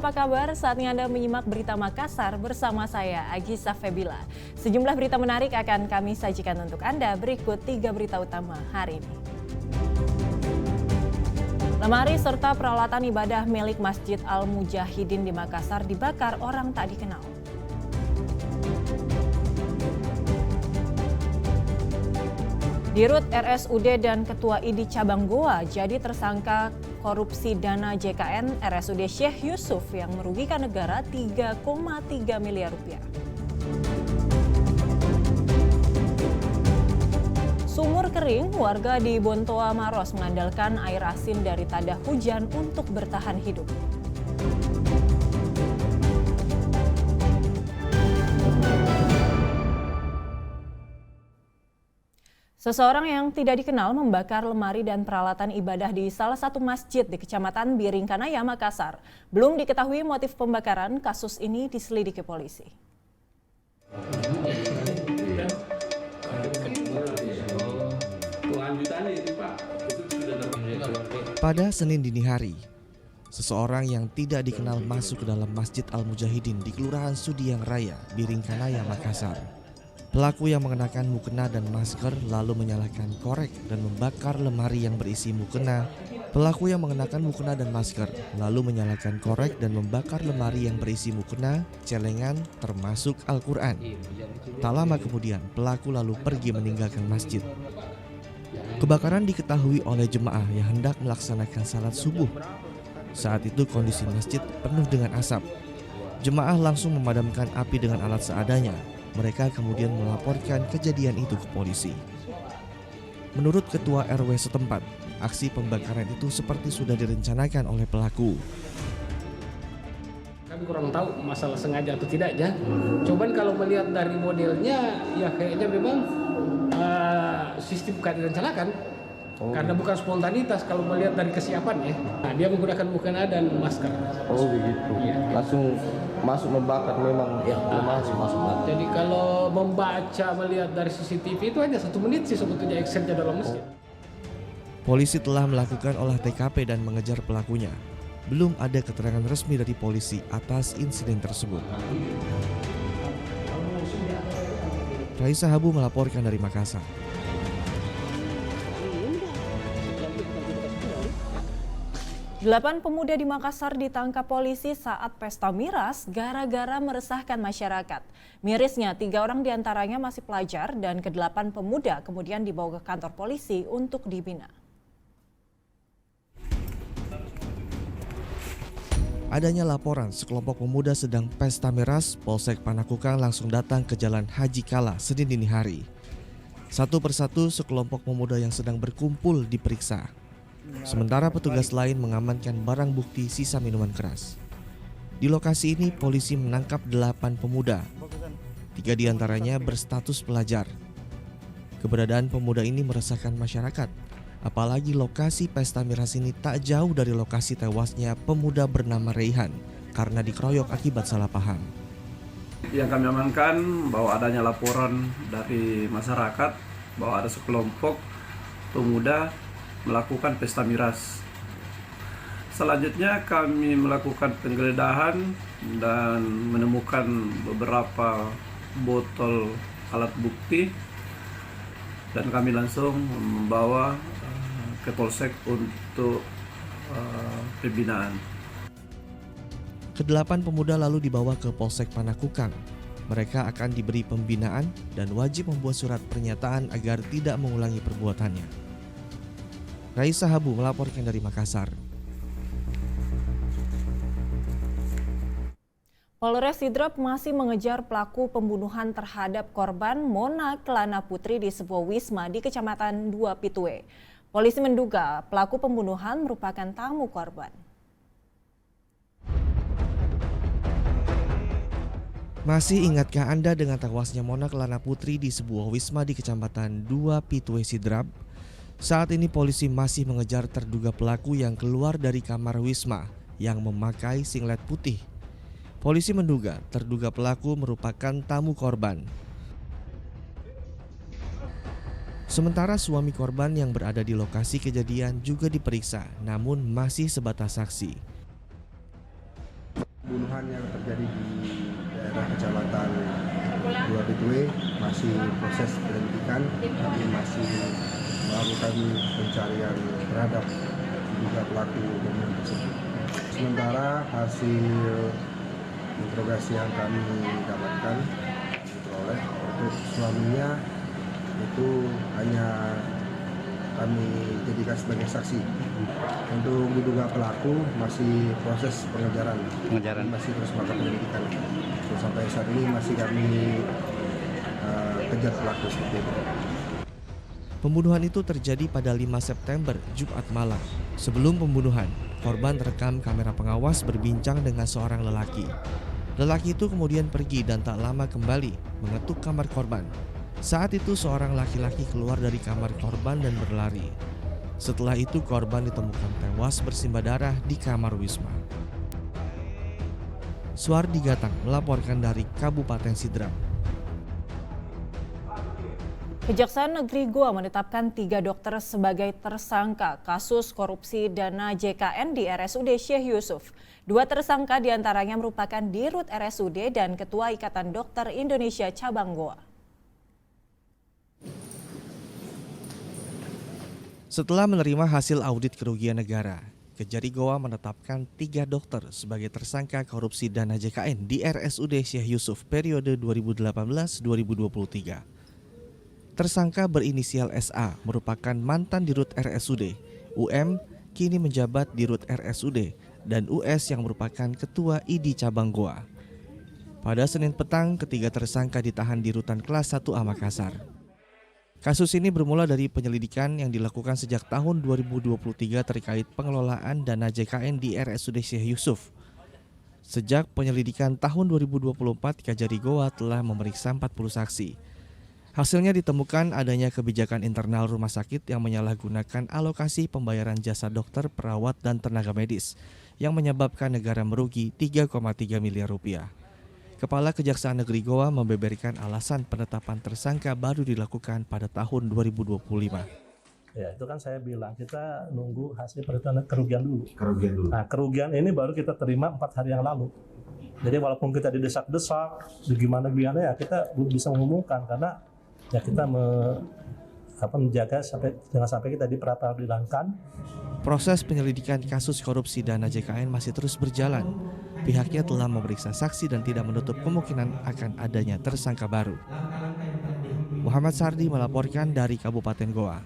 apa kabar? Saatnya Anda menyimak Berita Makassar bersama saya, Agisa Febila. Sejumlah berita menarik akan kami sajikan untuk Anda. Berikut 3 berita utama hari ini. Lemari serta peralatan ibadah milik Masjid Al-Mujahidin di Makassar dibakar orang tak dikenal. Dirut RSUD dan Ketua ID Cabang Goa jadi tersangka korupsi dana JKN RSUD Syekh Yusuf yang merugikan negara 3,3 miliar rupiah. Sumur kering, warga di Bontoa Maros mengandalkan air asin dari tada hujan untuk bertahan hidup. Seseorang yang tidak dikenal membakar lemari dan peralatan ibadah di salah satu masjid di Kecamatan Biringkanaya, Makassar. Belum diketahui motif pembakaran, kasus ini diselidiki polisi. Pada Senin dini hari, seseorang yang tidak dikenal masuk ke dalam Masjid Al-Mujahidin di Kelurahan Sudiang Raya, Biringkanaya, Makassar. Pelaku yang mengenakan mukena dan masker lalu menyalakan korek dan membakar lemari yang berisi mukena. Pelaku yang mengenakan mukena dan masker lalu menyalakan korek dan membakar lemari yang berisi mukena, celengan, termasuk Al-Quran. Tak lama kemudian, pelaku lalu pergi meninggalkan masjid. Kebakaran diketahui oleh jemaah yang hendak melaksanakan salat subuh. Saat itu kondisi masjid penuh dengan asap. Jemaah langsung memadamkan api dengan alat seadanya. Mereka kemudian melaporkan kejadian itu ke polisi. Menurut Ketua RW setempat, aksi pembakaran itu seperti sudah direncanakan oleh pelaku. Kami kurang tahu masalah sengaja atau tidak ya. Cuman kalau melihat dari modelnya, ya kayaknya memang sistem bukan direncanakan. Karena bukan spontanitas kalau melihat dari kesiapan ya. Nah, dia menggunakan mukena dan masker. Oh begitu. Ya. Langsung masuk membakar memang ya. Masuk. Jadi kalau membaca melihat dari CCTV itu hanya 1 menit sih sebetulnya actionnya dalam masjid. Polisi telah melakukan olah TKP dan mengejar pelakunya. Belum ada keterangan resmi dari polisi atas insiden tersebut. Raisa Habu melaporkan dari Makassar. 8 pemuda di Makassar ditangkap polisi saat pesta miras gara-gara meresahkan masyarakat. Mirisnya, 3 orang diantaranya masih pelajar dan ke-8 pemuda kemudian dibawa ke kantor polisi untuk dibina. Adanya laporan sekelompok pemuda sedang pesta miras, Polsek Panakukang langsung datang ke Jalan Haji Kala Senin dini hari. Satu persatu sekelompok pemuda yang sedang berkumpul diperiksa. Sementara petugas lain mengamankan barang bukti sisa minuman keras. Di lokasi ini polisi menangkap 8 pemuda. 3 diantaranya berstatus pelajar. Keberadaan pemuda ini meresahkan masyarakat. Apalagi lokasi pesta miras ini tak jauh dari lokasi tewasnya pemuda bernama Reihan karena dikeroyok akibat salah paham. Yang kami amankan bahwa adanya laporan dari masyarakat bahwa ada sekelompok pemuda melakukan pesta miras. Selanjutnya kami melakukan penggeledahan dan menemukan beberapa botol alat bukti dan kami langsung membawa ke Polsek untuk pembinaan. Ke-8 pemuda lalu dibawa ke Polsek Panakukang. Mereka akan diberi pembinaan dan wajib membuat surat pernyataan agar tidak mengulangi perbuatannya. Raisa Habu melaporkan dari Makassar. Polres Sidrap masih mengejar pelaku pembunuhan terhadap korban Mona Kelana Putri di sebuah wisma di Kecamatan 2 Pitue. Polisi menduga pelaku pembunuhan merupakan tamu korban. Masih ingatkah Anda dengan tewasnya Mona Kelana Putri di sebuah wisma di Kecamatan 2 Pitue Sidrap? Saat ini polisi masih mengejar terduga pelaku yang keluar dari kamar wisma yang memakai singlet putih. Polisi menduga terduga pelaku merupakan tamu korban. Sementara suami korban yang berada di lokasi kejadian juga diperiksa, namun masih sebatas saksi. pembunuhan yang terjadi di daerah kecamatan Dua Betue masih proses penyelidikan, kami masih melakukan pencarian terhadap diduga pelaku pembunuhan tersebut. Sementara hasil interogasi yang kami dapatkan diperoleh untuk suaminya itu hanya kami jadikan sebagai saksi. Untuk diduga pelaku masih proses pengejaran. Masih terus melakukan penyelidikan. Sampai saat ini masih kami kejar pelaku seperti itu. Pembunuhan itu terjadi pada 5 September, Jumat malam. Sebelum pembunuhan, korban terekam kamera pengawas berbincang dengan seorang lelaki. Lelaki itu kemudian pergi dan tak lama kembali mengetuk kamar korban. Saat itu seorang laki-laki keluar dari kamar korban dan berlari. Setelah itu korban ditemukan tewas bersimbah darah di kamar Wisma. Suardi Gatang melaporkan dari Kabupaten Sidrap. Kejaksaan Negeri Goa menetapkan 3 dokter sebagai tersangka kasus korupsi dana JKN di RSUD Syekh Yusuf. 2 tersangka diantaranya merupakan Dirut RSUD dan Ketua Ikatan Dokter Indonesia Cabang Goa. Setelah menerima hasil audit kerugian negara, Kejari Goa menetapkan 3 dokter sebagai tersangka korupsi dana JKN di RSUD Syekh Yusuf periode 2018-2023. Tersangka berinisial SA merupakan mantan Dirut RSUD, UM kini menjabat Dirut RSUD, dan US yang merupakan Ketua ID Cabang Goa. Pada Senin petang, ketiga tersangka ditahan di Rutan Kelas 1A Makassar. Kasus ini bermula dari penyelidikan yang dilakukan sejak tahun 2023 terkait pengelolaan dana JKN di RSUD Syekh Yusuf. Sejak penyelidikan tahun 2024, Kejari Goa telah memeriksa 40 saksi. Hasilnya ditemukan adanya kebijakan internal rumah sakit yang menyalahgunakan alokasi pembayaran jasa dokter, perawat, dan tenaga medis yang menyebabkan negara merugi 3,3 miliar rupiah. Kepala Kejaksaan Negeri Goa membeberkan alasan penetapan tersangka baru dilakukan pada tahun 2025. Ya, itu kan saya bilang kita nunggu hasil perhitungan kerugian dulu. Nah, kerugian ini baru kita terima 4 hari yang lalu. Jadi walaupun kita didesak-desak, gimana ya kita belum bisa mengumumkan karena ya kita menjaga jangan sampai kita diperadilankan. Proses penyelidikan kasus korupsi dana JKN masih terus berjalan. Pihaknya telah memeriksa saksi dan tidak menutup kemungkinan akan adanya tersangka baru. Muhammad Sardi melaporkan dari Kabupaten Goa.